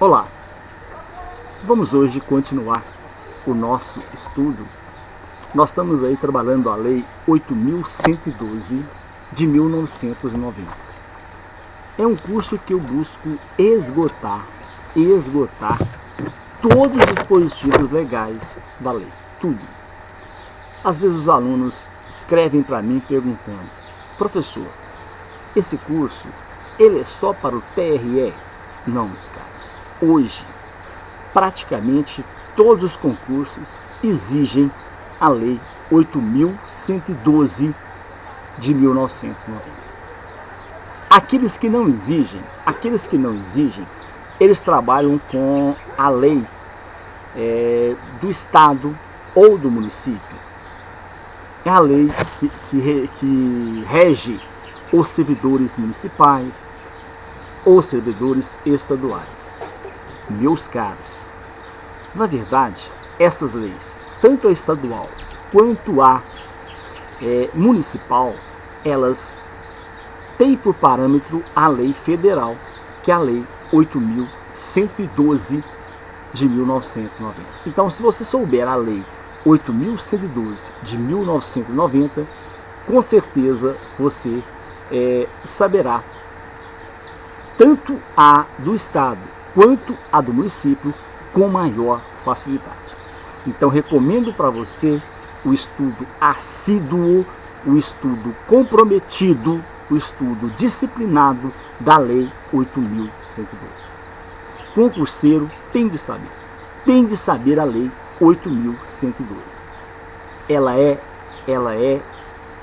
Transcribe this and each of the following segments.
Olá, vamos hoje continuar o nosso estudo. Nós estamos aí trabalhando a Lei 8.112 de 1990. É um curso que eu busco esgotar todos os dispositivos legais da lei, tudo. Às vezes os alunos escrevem para mim perguntando: professor, esse curso ele é só para o TRE? Não, meus caros. Hoje, praticamente todos os concursos exigem a Lei 8.112 de 1990. Aqueles que não exigem, eles trabalham com a lei do estado ou do município. É a lei que rege os servidores municipais ou servidores estaduais. Meus caros, na verdade, essas leis, tanto a estadual quanto a municipal, elas têm por parâmetro a lei federal, que é a Lei 8.112 de 1990. Então, se você souber a Lei 8.112 de 1990, com certeza você saberá tanto a do estado quanto a do município com maior facilidade. Então, recomendo para você o estudo assíduo, o estudo comprometido, o estudo disciplinado da Lei 8.112. Concurseiro tem de saber a Lei 8.112. Ela é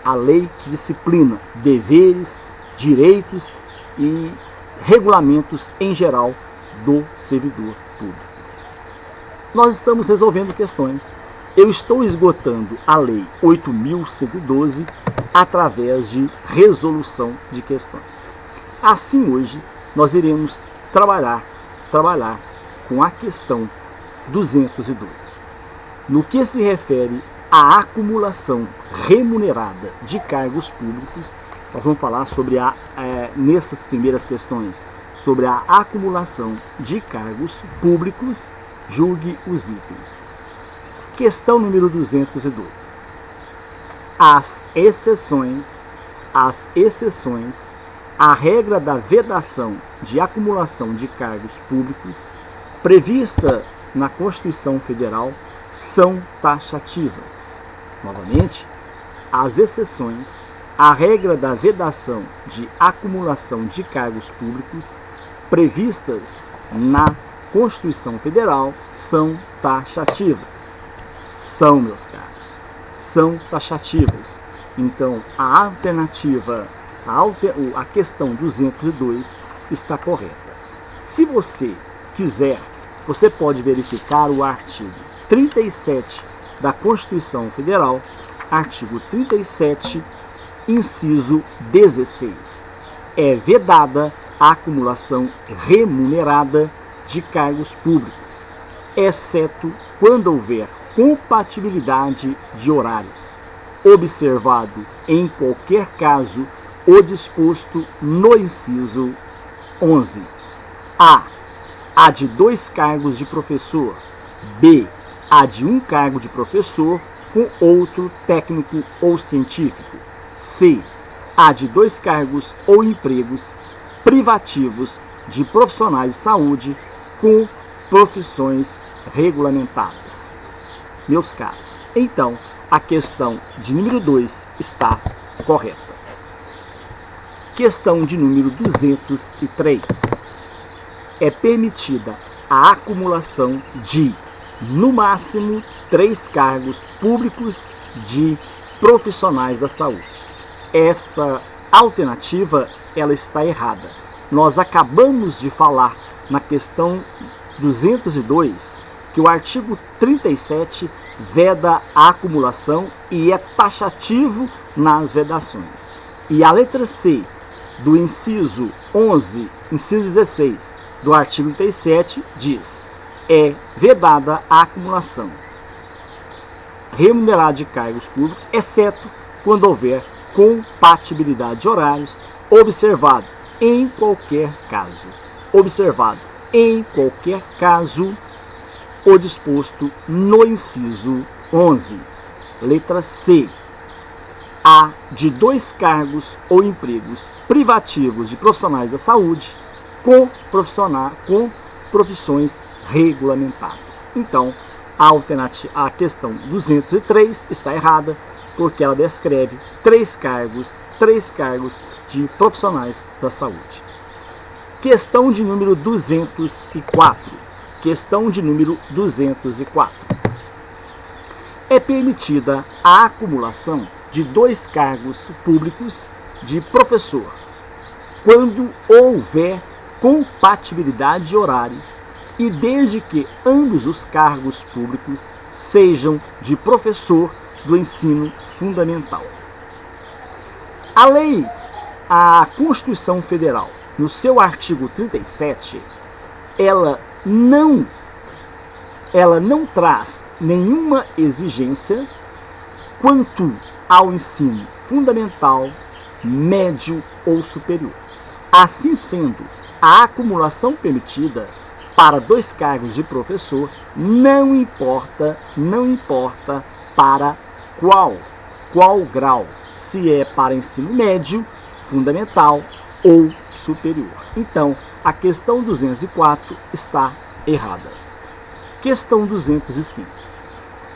a lei que disciplina deveres, direitos e regulamentos em geral do servidor público. Nós estamos resolvendo questões. Eu estou esgotando a Lei 8.112 através de resolução de questões. Assim, hoje, nós iremos trabalhar com a questão 202. No que se refere à acumulação remunerada de cargos públicos, nós vamos falar sobre nessas primeiras questões, sobre a acumulação de cargos públicos, julgue os itens. Questão número 202. As exceções à regra da vedação de acumulação de cargos públicos prevista na Constituição Federal são taxativas. Novamente, as exceções à regra da vedação de acumulação de cargos públicos previstas na Constituição Federal são taxativas. São, meus caros, são taxativas. Então, a alternativa, a questão 202 está correta. Se você quiser, você pode verificar o artigo 37 da Constituição Federal, artigo 37, inciso 16. É vedada a acumulação remunerada de cargos públicos, exceto quando houver compatibilidade de horários, observado em qualquer caso o disposto no inciso 11. A de 2 cargos de professor. B. A de 1 cargo de professor com outro técnico ou científico. C. A de 2 cargos ou empregos privativos de profissionais de saúde com profissões regulamentadas. Meus caros, então a questão de número 2 está correta. Questão de número 203. É permitida a acumulação de, no máximo, 3 cargos públicos de profissionais da saúde. Esta alternativa, ela está errada. Nós acabamos de falar na questão 202 que o artigo 37 veda a acumulação e é taxativo nas vedações. E a letra C do inciso 11, inciso 16 do artigo 37 diz: é vedada a acumulação remunerada de cargos públicos, exceto quando houver compatibilidade de horários, observado em qualquer caso em qualquer caso, o disposto no inciso 11. Letra C. A de 2 cargos ou empregos privativos de profissionais da saúde com profissões regulamentadas. Então, a questão 203 está errada, porque ela descreve 3 cargos de profissionais da saúde. Questão de número 204. Questão de número 204. É permitida a acumulação de 2 cargos públicos de professor, quando houver compatibilidade de horários e desde que ambos os cargos públicos sejam de professor do ensino fundamental. A Constituição Federal, no seu artigo 37, ela não traz nenhuma exigência quanto ao ensino fundamental, médio ou superior. Assim sendo, a acumulação permitida para 2 cargos de professor não importa para qual grau, se é para ensino médio, fundamental ou superior. Então, a questão 204 está errada. Questão 205.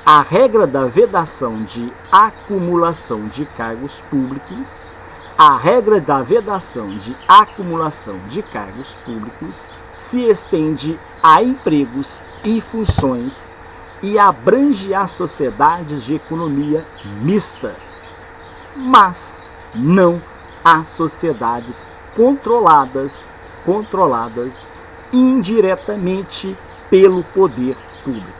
A regra da vedação de acumulação de cargos públicos, se estende a empregos e funções e abrange as sociedades de economia mista, mas não as sociedades controladas indiretamente pelo poder público.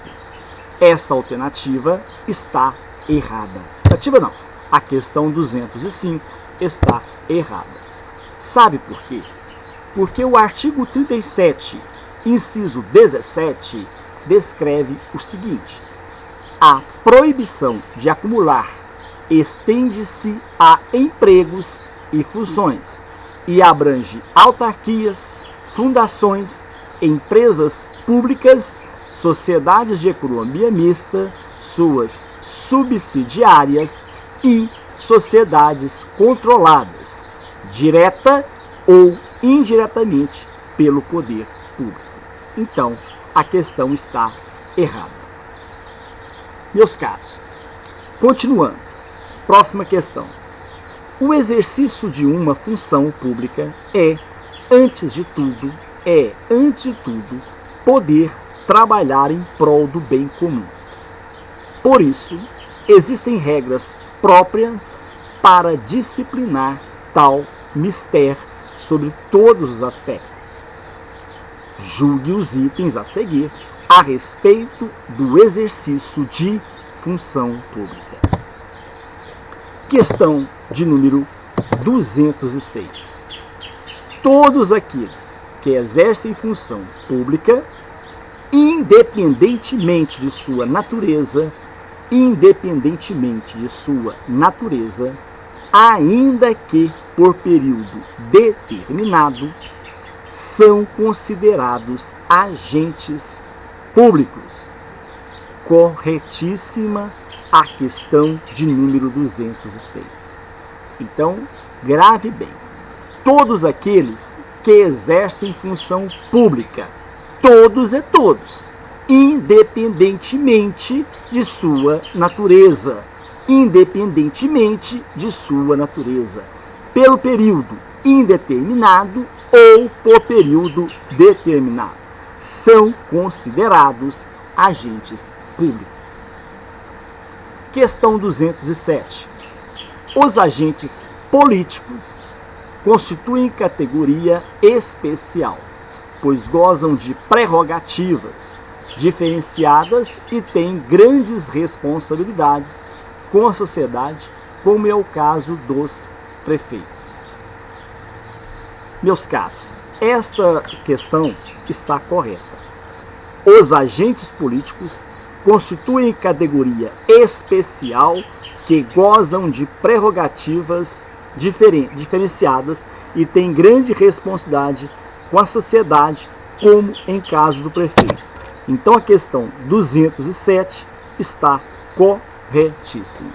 Essa alternativa está errada. A questão 205 está errada. Sabe por quê? Porque o artigo 37, inciso 17, descreve o seguinte: a proibição de acumular estende-se a empregos e funções e abrange autarquias, fundações, empresas públicas, sociedades de economia mista, suas subsidiárias e sociedades controladas, direta ou indiretamente, pelo poder público. Então, a questão está errada. Meus caros, continuando, próxima questão. O exercício de uma função pública é, antes de tudo, poder trabalhar em prol do bem comum. Por isso, existem regras próprias para disciplinar tal mister sobre todos os aspectos. Julgue os itens a seguir a respeito do exercício de função pública. Questão de número 206. Todos aqueles que exercem função pública, independentemente de sua natureza, ainda que por período determinado, são considerados agentes públicos. Corretíssima a questão de número 206. Então, grave bem. Todos aqueles que exercem função pública, todos, independentemente de sua natureza, pelo período indeterminado ou por período determinado, são considerados agentes públicos. Questão 207. Os agentes políticos constituem categoria especial, pois gozam de prerrogativas diferenciadas e têm grandes responsabilidades com a sociedade, como é o caso dos prefeitos. Meus caros, esta questão está correta. Os agentes políticos constituem categoria especial que gozam de prerrogativas diferenciadas e têm grande responsabilidade com a sociedade, como em caso do prefeito. Então a questão 207 está corretíssima.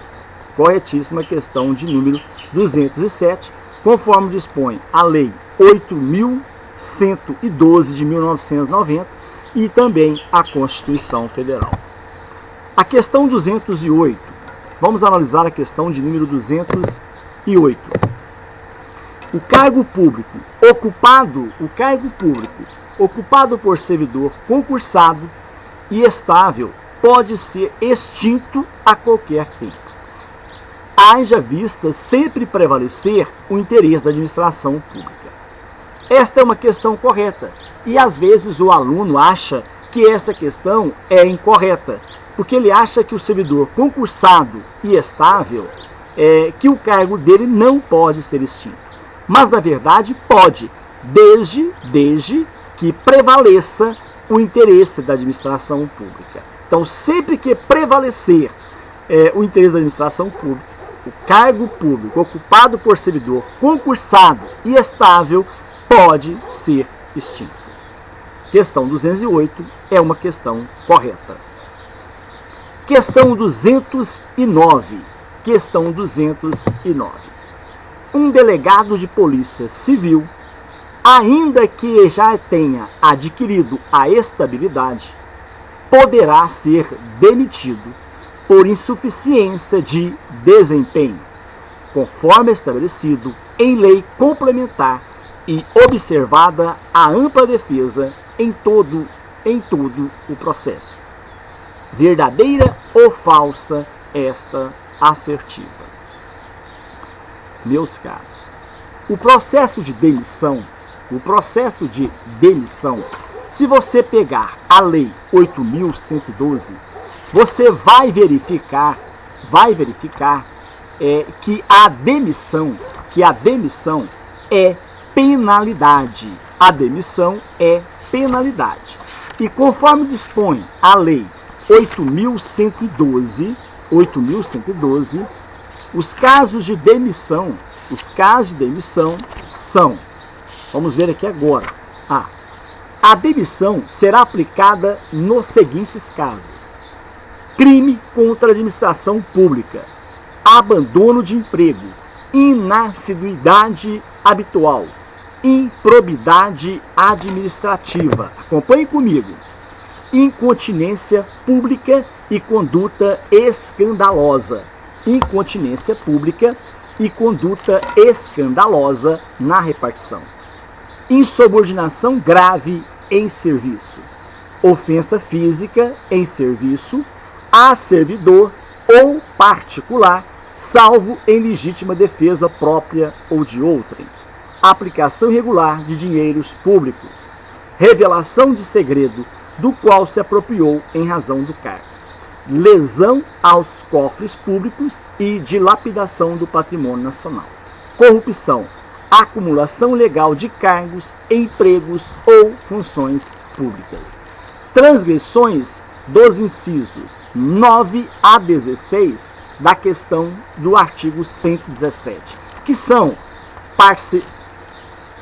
Corretíssima a questão de número 207, conforme dispõe a Lei 8.112 de 1990 e também a Constituição Federal. A questão 208. Vamos analisar a questão de número 208. O cargo público ocupado por servidor concursado e estável pode ser extinto a qualquer tempo. Haja vista sempre prevalecer o interesse da administração pública. Esta é uma questão correta e às vezes o aluno acha que esta questão é incorreta, porque ele acha que o servidor concursado e estável, que o cargo dele não pode ser extinto. Mas, na verdade, pode, desde que prevaleça o interesse da administração pública. Então, sempre que prevalecer o interesse da administração pública, o cargo público ocupado por servidor concursado e estável pode ser extinto. Questão 208 é uma questão correta. Questão 209. Questão 209. Um delegado de polícia civil, ainda que já tenha adquirido a estabilidade, poderá ser demitido por insuficiência de desempenho, conforme estabelecido em lei complementar e observada a ampla defesa em todo o processo. Verdadeira ou falsa esta assertiva? Meus caros, o processo de demissão, se você pegar a Lei 8.112, você vai verificar que a demissão é penalidade. A demissão é penalidade. E conforme dispõe a Lei 8.112, os casos de demissão são, vamos ver aqui agora, a demissão será aplicada nos seguintes casos: crime contra a administração pública, abandono de emprego, inassiduidade habitual, improbidade administrativa, acompanhe comigo, incontinência pública e conduta escandalosa, incontinência pública e conduta escandalosa na repartição, insubordinação grave em serviço, ofensa física em serviço a servidor ou particular, salvo em legítima defesa própria ou de outrem, aplicação irregular de dinheiros públicos, revelação de segredo do qual se apropriou em razão do cargo, lesão aos cofres públicos e dilapidação do patrimônio nacional, corrupção, acumulação ilegal de cargos, empregos ou funções públicas, transgressões dos incisos 9 a 16 da questão do artigo 117, que são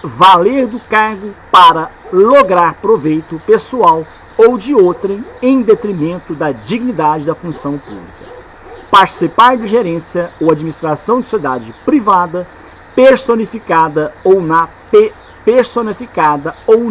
valer do cargo para lograr proveito pessoal ou de outrem em detrimento da dignidade da função pública, participar de gerência ou administração de sociedade privada, personificada ou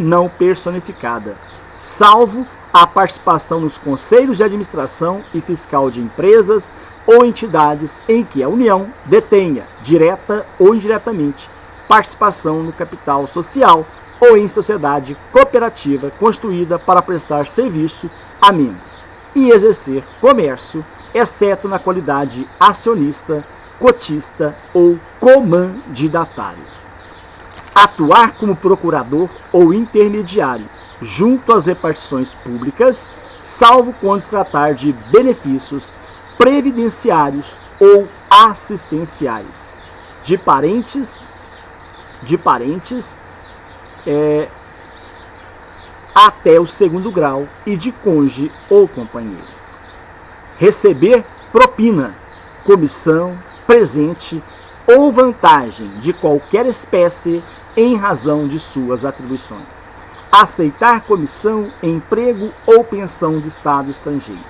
não personificada, salvo a participação nos conselhos de administração e fiscal de empresas ou entidades em que a União detenha, direta ou indiretamente, participação no capital social ou em sociedade cooperativa constituída para prestar serviço a membros e exercer comércio, exceto na qualidade acionista, cotista ou comandidatário. Atuar como procurador ou intermediário junto às repartições públicas, salvo quando se tratar de benefícios previdenciários ou assistenciais, de parentes até o segundo grau e de cônjuge ou companheiro. Receber propina, comissão, presente ou vantagem de qualquer espécie em razão de suas atribuições. aceitar comissão, emprego ou pensão de Estado estrangeiro,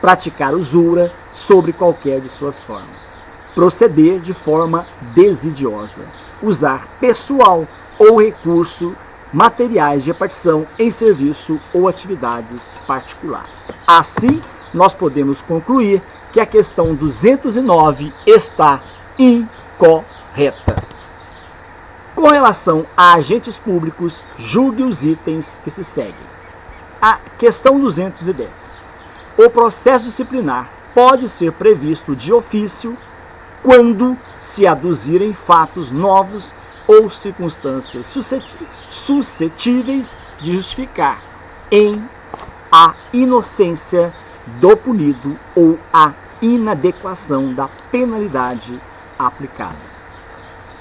praticar usura sobre qualquer de suas formas, proceder de forma desidiosa, usar pessoal ou recurso materiais de repartição em serviço ou atividades particulares. Assim, nós podemos concluir que a questão 209 está incorreta. Com relação a agentes públicos, julgue os itens que se seguem. A questão 210. O processo disciplinar pode ser previsto de ofício quando se aduzirem fatos novos ou circunstâncias suscetíveis de justificar a inocência do punido ou a inadequação da penalidade aplicada.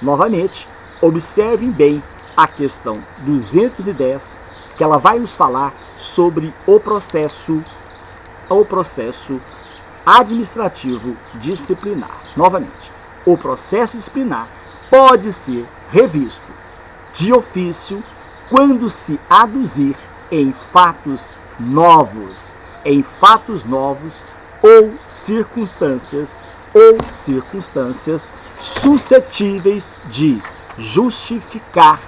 Novamente, observem bem a questão 210, que ela vai nos falar sobre o processo administrativo disciplinar. Novamente, o processo disciplinar pode ser revisto de ofício quando se aduzir em fatos novos ou circunstâncias suscetíveis de justificar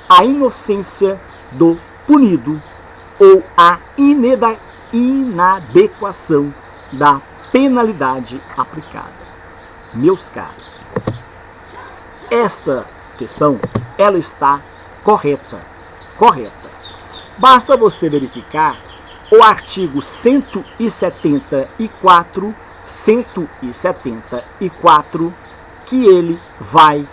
a inocência do punido ou a inadequação da penalidade aplicada. Meus caros, esta questão, ela está correta. Basta você verificar o artigo 174, que ele vai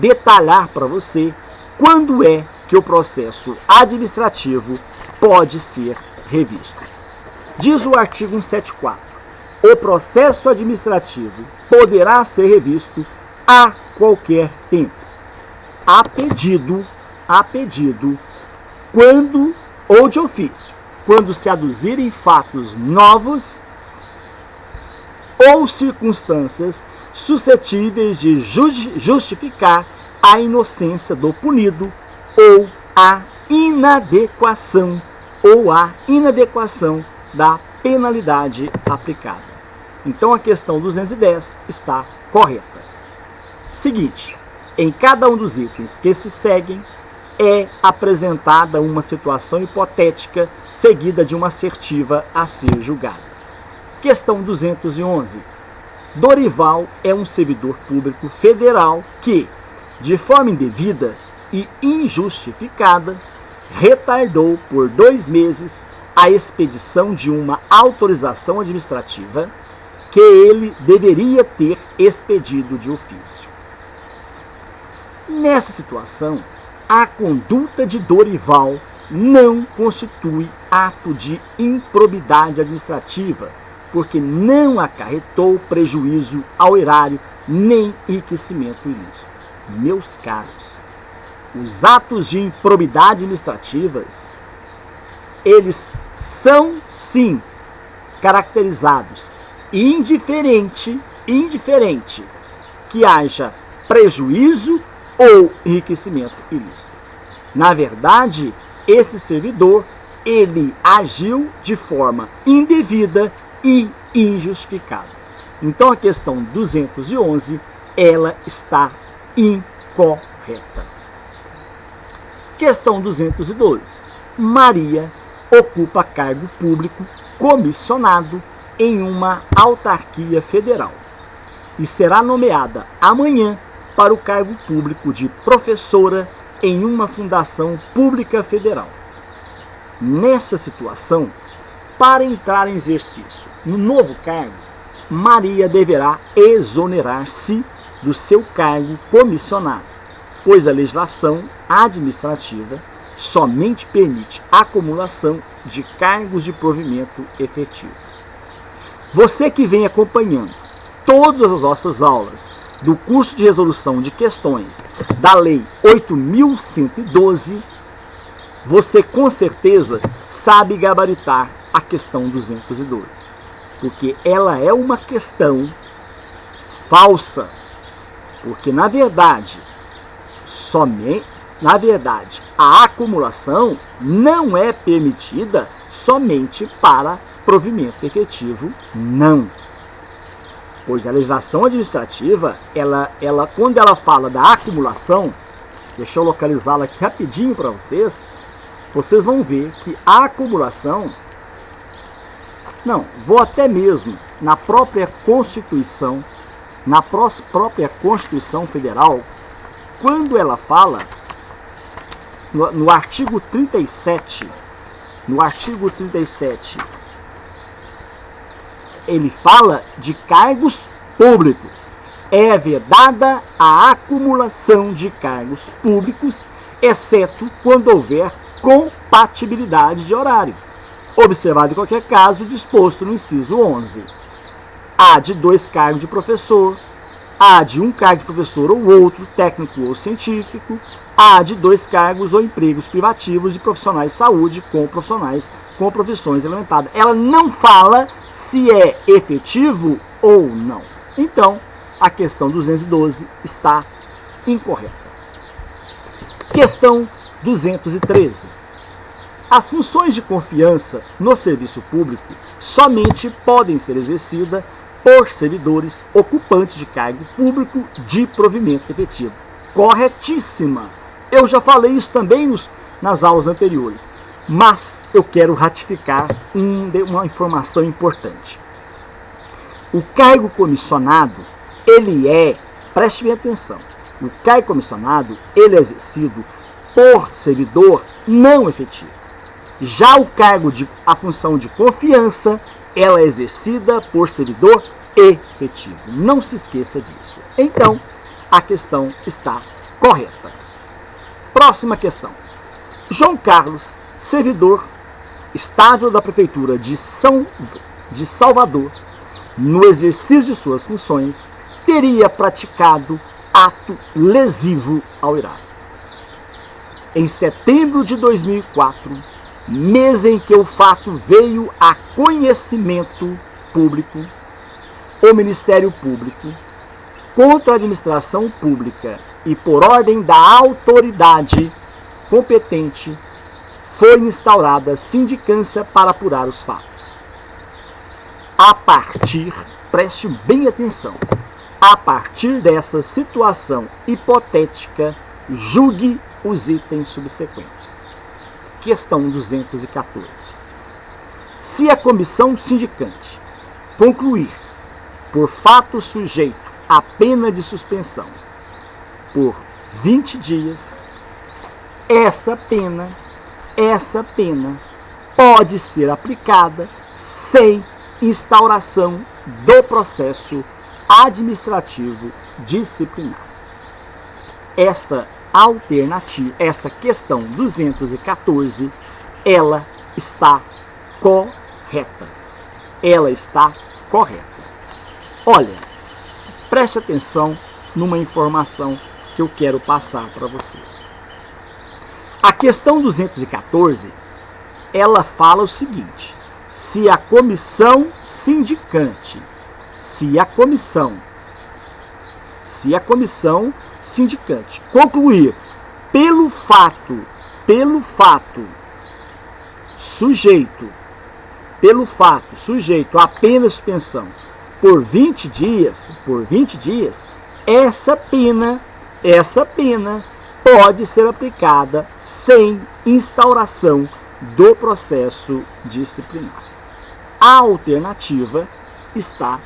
detalhar para você quando é que o processo administrativo pode ser revisto. Diz o artigo 174. O processo administrativo poderá ser revisto a qualquer tempo, a pedido, quando ou de ofício, quando se aduzirem fatos novos ou circunstâncias suscetíveis de justificar a inocência do punido ou a inadequação da penalidade aplicada. Então a questão 210 está correta. Seguinte, em cada um dos itens que se seguem é apresentada uma situação hipotética seguida de uma assertiva a ser julgada. Questão 211. Dorival é um servidor público federal que, de forma indevida e injustificada, retardou por 2 meses a expedição de uma autorização administrativa que ele deveria ter expedido de ofício. Nessa situação, a conduta de Dorival não constitui ato de improbidade administrativa, porque não acarretou prejuízo ao erário nem enriquecimento ilícito. Meus caros, os atos de improbidade administrativas, eles são sim caracterizados indiferente que haja prejuízo ou enriquecimento ilícito. Na verdade, esse servidor, ele agiu de forma indevida e injustificada. Então a questão 211, ela está incorreta. Questão 212. Maria ocupa cargo público comissionado em uma autarquia federal e será nomeada amanhã para o cargo público de professora em uma fundação pública federal. Nessa situação, para entrar em exercício no novo cargo, Maria deverá exonerar-se do seu cargo comissionado, pois a legislação administrativa somente permite a acumulação de cargos de provimento efetivo. Você que vem acompanhando todas as nossas aulas do curso de resolução de questões da Lei 8.112, você com certeza sabe gabaritar a questão 212, porque ela é uma questão falsa, porque na verdade Na verdade, a acumulação não é permitida somente para provimento efetivo, não. Pois a legislação administrativa, quando ela fala da acumulação, deixa eu localizá-la aqui rapidinho para vocês vão ver que a acumulação, vou até mesmo na própria Constituição, própria Constituição Federal, quando ela fala, no artigo 37, ele fala de cargos públicos. É vedada a acumulação de cargos públicos, exceto quando houver compatibilidade de horário, observado em qualquer caso disposto no inciso 11. Há de 2 cargos de professor, há de 1 cargo de professor ou outro, técnico ou científico, há de 2 cargos ou empregos privativos de profissionais de saúde com profissionais com profissões elementadas. Ela não fala se é efetivo ou não. Então, a questão 212 está incorreta. Questão 213. As funções de confiança no serviço público somente podem ser exercidas por servidores ocupantes de cargo público de provimento efetivo. Corretíssima! Eu já falei isso também nas aulas anteriores, mas eu quero ratificar uma informação importante. O cargo comissionado, preste bem atenção, o cargo comissionado, ele é exercido por servidor não efetivo. Já a função de confiança, ela é exercida por servidor efetivo. Não se esqueça disso. Então, a questão está correta. Próxima questão. João Carlos, servidor estável da Prefeitura de Salvador, no exercício de suas funções, teria praticado ato lesivo ao erário. Em setembro de 2004, mês em que o fato veio a conhecimento público, o Ministério Público, contra a administração pública e por ordem da autoridade competente, foi instaurada sindicância para apurar os fatos. Preste bem atenção, a partir dessa situação hipotética, julgue os itens subsequentes. Questão 214. Se a comissão sindicante concluir por fato sujeito à pena de suspensão por 20 dias, essa pena pode ser aplicada sem instauração do processo administrativo disciplinar. Esta questão 214, ela está correta. Olha, preste atenção numa informação que eu quero passar para vocês. A questão 214, ela fala o seguinte: se a comissão sindicante, concluir pelo fato sujeito à pena de suspensão por 20 dias, essa pena pode ser aplicada sem instauração do processo disciplinar. A alternativa está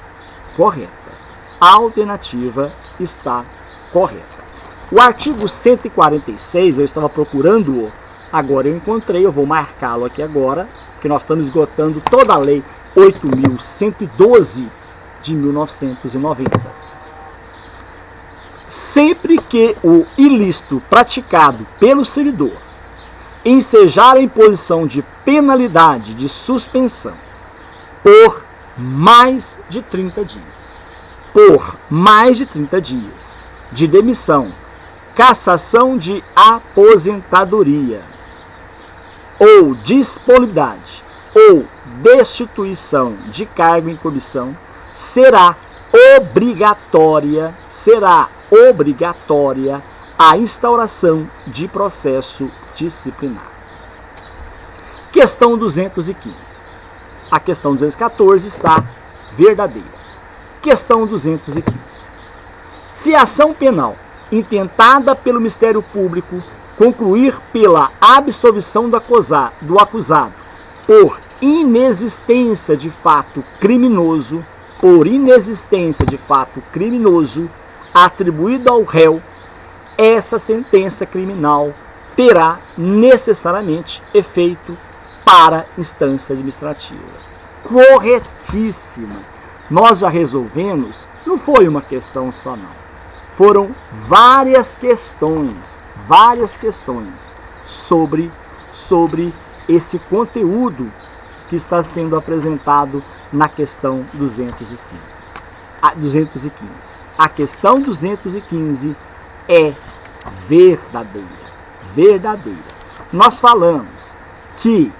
correta. O artigo 146, eu estava procurando-o, agora eu encontrei, eu vou marcá-lo aqui agora, porque nós estamos esgotando toda a lei 8.112 de 1990. Sempre que o ilícito praticado pelo servidor ensejar a imposição de penalidade de suspensão por mais de 30 dias, de demissão, cassação de aposentadoria, ou disponibilidade, ou destituição de cargo em comissão, será obrigatória a instauração de processo disciplinar. Questão 215. A questão 214 está verdadeira. Questão 215. Se a ação penal intentada pelo Ministério Público concluir pela absolvição do acusado por inexistência de fato criminoso, atribuído ao réu, essa sentença criminal terá necessariamente efeito para instância administrativa. Corretíssima. Nós já resolvemos, não foi uma questão só não. Foram várias questões sobre esse conteúdo que está sendo apresentado na questão 215. A questão 215 é verdadeira. Nós falamos que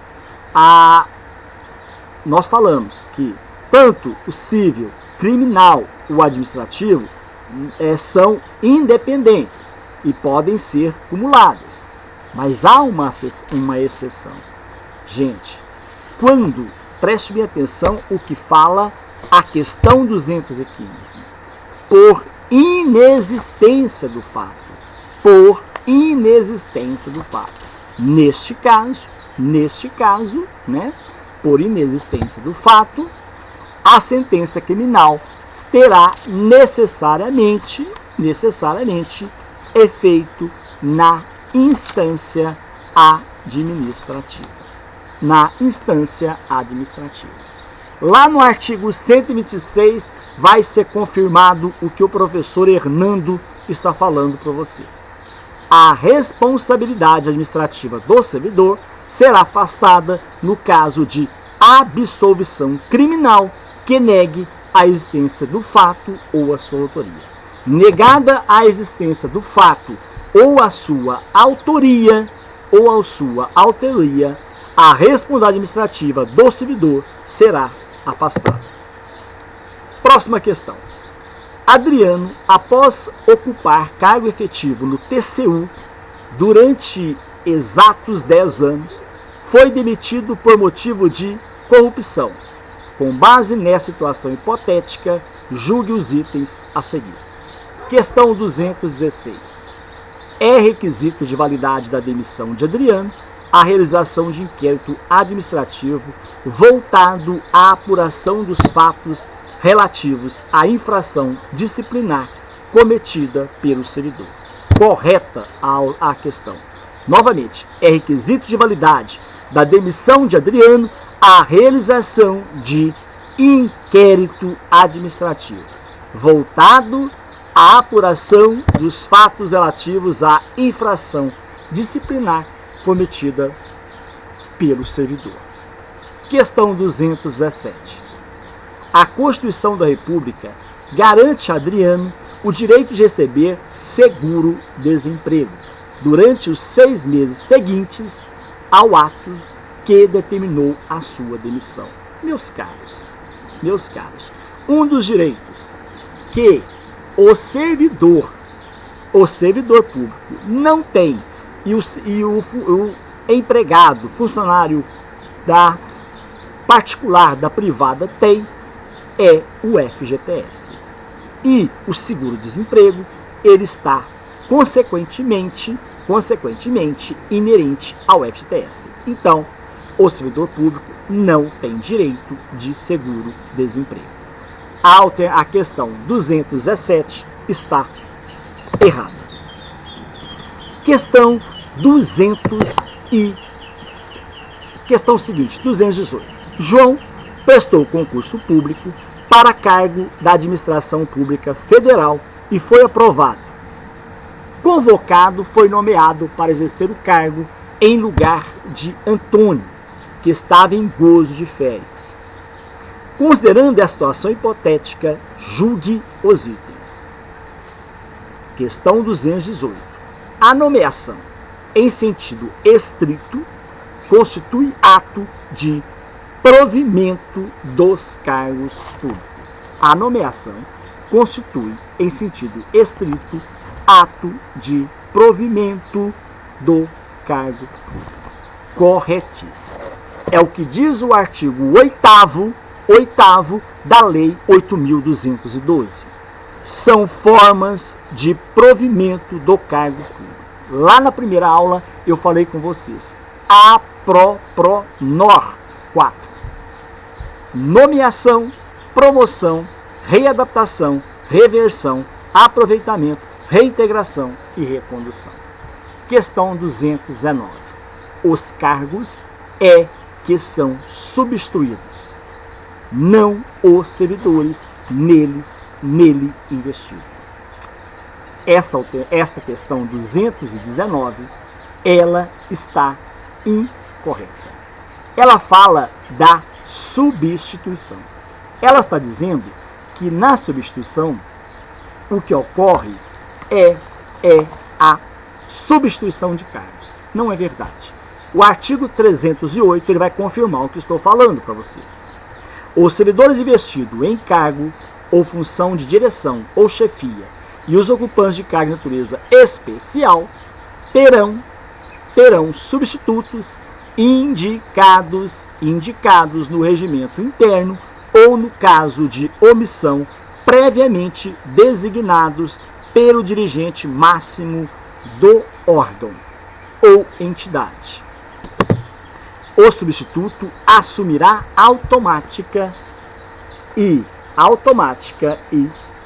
tanto o civil, criminal, o administrativo são independentes e podem ser cumuladas. Mas há uma exceção. Gente, preste bem atenção o que fala a questão 215. Por inexistência do fato. Neste caso, né, por inexistência do fato, a sentença criminal terá necessariamente efeito na instância administrativa. Lá no artigo 126 vai ser confirmado o que o professor Hernando está falando para vocês. A responsabilidade administrativa do servidor será afastada no caso de absolvição criminal que negue a existência do fato ou a sua autoria. Negada a existência do fato ou a sua autoria, a responsabilidade administrativa do servidor será afastada. Próxima questão. Adriano, após ocupar cargo efetivo no TCU durante exatos 10 anos, foi demitido por motivo de corrupção. Com base nessa situação hipotética, julgue os itens a seguir. Questão 216. É requisito de validade da demissão de Adriano a realização de inquérito administrativo voltado à apuração dos fatos relativos à infração disciplinar cometida pelo servidor. Correta a questão. Novamente, é requisito de validade da demissão de Adriano a realização de inquérito administrativo voltado à apuração dos fatos relativos à infração disciplinar cometida pelo servidor. Questão 217. A Constituição da República garante a Adriano o direito de receber seguro-desemprego durante os 6 meses seguintes ao ato que determinou a sua demissão. Meus caros, um dos direitos que o servidor público não tem e o empregado, funcionário da particular, da privada tem, é o FGTS. E o seguro-desemprego, ele está consequentemente inerente ao FGTS. Então, o servidor público não tem direito de seguro-desemprego. A questão 217 está errada. Questão 218. João prestou concurso público para cargo da administração pública federal e foi aprovado. Convocado, foi nomeado para exercer o cargo em lugar de Antônio, que estava em gozo de férias. Considerando a situação hipotética, julgue os itens. Questão 218. A nomeação, em sentido estrito, constitui ato de provimento dos cargos públicos. A nomeação constitui, em sentido estrito, ato de provimento do cargo público. Corretíssimo. É o que diz o artigo 8º da Lei 8.212. São formas de provimento do cargo público. Lá na primeira aula eu falei com vocês. A pro nor 4. Nomeação, promoção, readaptação, reversão, aproveitamento, reintegração e recondução. Questão 219. Os cargos que são substituídos, não os servidores nele investido. Esta questão 219, ela está incorreta. Ela fala da substituição. Ela está dizendo que na substituição o que ocorre é a substituição de cargos. Não é verdade. O artigo 308 ele vai confirmar o que estou falando para vocês. Os servidores investidos em cargo ou função de direção ou chefia e os ocupantes de cargo de natureza especial terão substitutos indicados no regimento interno ou, no caso de omissão, previamente designados pelo dirigente máximo do órgão ou entidade. O substituto assumirá automática e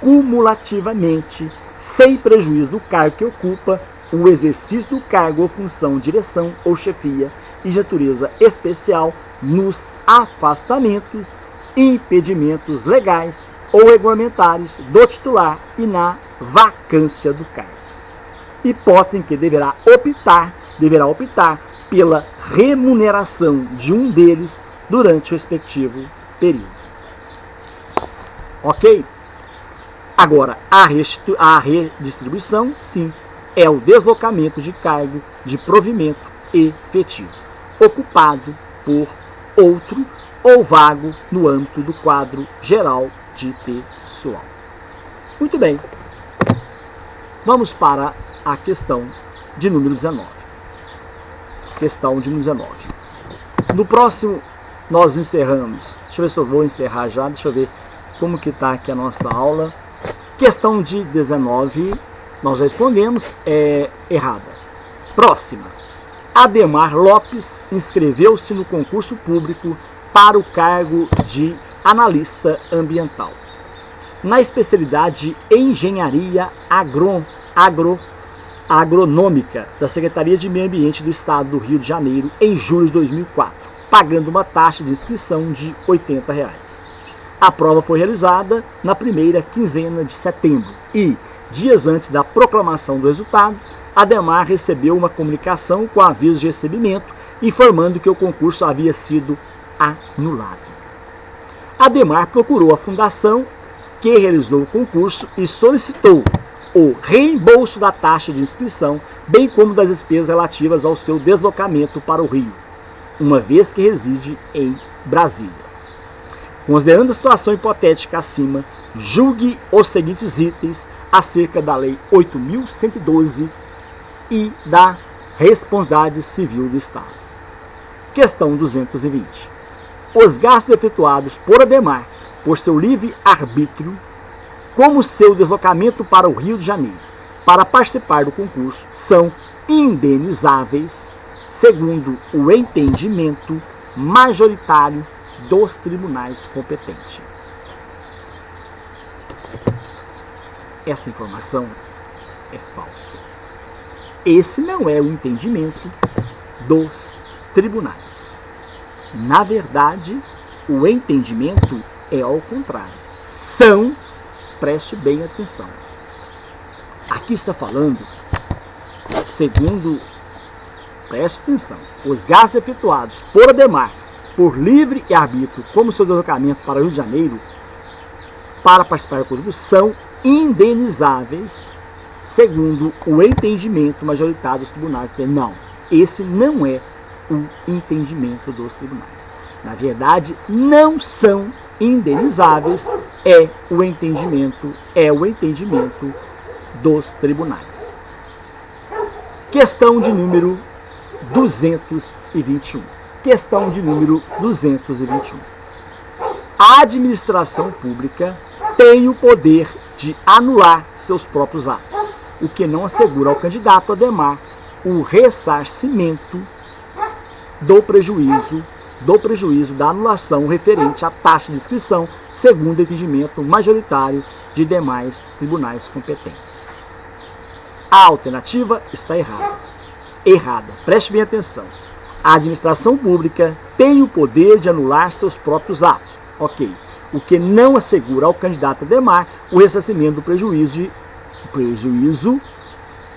cumulativamente, sem prejuízo do cargo que ocupa, o exercício do cargo ou função, direção ou chefia e de natureza especial nos afastamentos, impedimentos legais ou regulamentares do titular e na vacância do cargo. Hipótese em que deverá optar pela remuneração de um deles durante o respectivo período. Ok? Agora, a redistribuição, sim, é o deslocamento de cargo de provimento efetivo, ocupado por outro ou vago no âmbito do quadro geral de pessoal. Muito bem. Vamos para a questão de número 19. Questão de número 19. No próximo, nós encerramos. Deixa eu ver se eu vou encerrar já. Deixa eu ver como que está aqui a nossa aula. Questão de 19, nós já respondemos, é errada. Próxima. Ademar Lopes inscreveu-se no concurso público para o cargo de analista ambiental, na especialidade Engenharia Agronômica da Secretaria de Meio Ambiente do Estado do Rio de Janeiro em julho de 2004, pagando uma taxa de inscrição de R$ 80. A prova foi realizada na primeira quinzena de setembro e, dias antes da proclamação do resultado, Ademar recebeu uma comunicação com aviso de recebimento informando que o concurso havia sido anulado. Ademar procurou a fundação que realizou o concurso e solicitou o reembolso da taxa de inscrição, bem como das despesas relativas ao seu deslocamento para o Rio, uma vez que reside em Brasília. Considerando a situação hipotética acima, julgue os seguintes itens acerca da Lei 8.112 e da responsabilidade civil do Estado. Questão 220. Os gastos efetuados por Ademar por seu livre arbítrio, como seu deslocamento para o Rio de Janeiro para participar do concurso, são indenizáveis, segundo o entendimento majoritário dos tribunais competentes. Essa informação é falsa. Esse não é o entendimento dos tribunais. Na verdade, o entendimento é ao contrário. Preste bem atenção. Aqui está falando, preste atenção, os gastos efetuados por Ademar por livre e arbítrio, como seu deslocamento para o Rio de Janeiro, para participar do concurso, são indenizáveis, segundo o entendimento majoritário dos tribunais. Não, esse não é o entendimento dos tribunais. Na verdade, não são indenizáveis, é o entendimento dos tribunais. Questão de número 221. Questão de número 221. A administração pública tem o poder de anular seus próprios atos, o que não assegura ao candidato Adhemar o ressarcimento do prejuízo da anulação referente à taxa de inscrição, segundo o entendimento majoritário de demais tribunais competentes. A alternativa está errada. Errada. Preste bem atenção. A administração pública tem o poder de anular seus próprios atos. Ok. O que não assegura ao candidato Adhemar o ressarcimento do prejuízo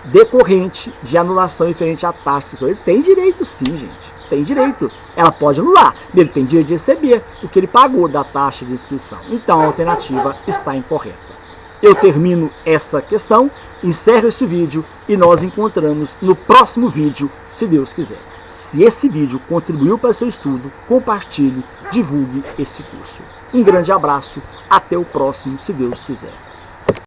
decorrente de anulação referente à taxa. Ele tem direito sim, gente. Tem direito. Ela pode anular. Ele tem direito de receber o que ele pagou da taxa de inscrição. Então a alternativa está incorreta. Eu termino essa questão, encerro esse vídeo e nós encontramos no próximo vídeo, se Deus quiser. Se esse vídeo contribuiu para seu estudo, compartilhe, divulgue esse curso. Um grande abraço, até o próximo, se Deus quiser.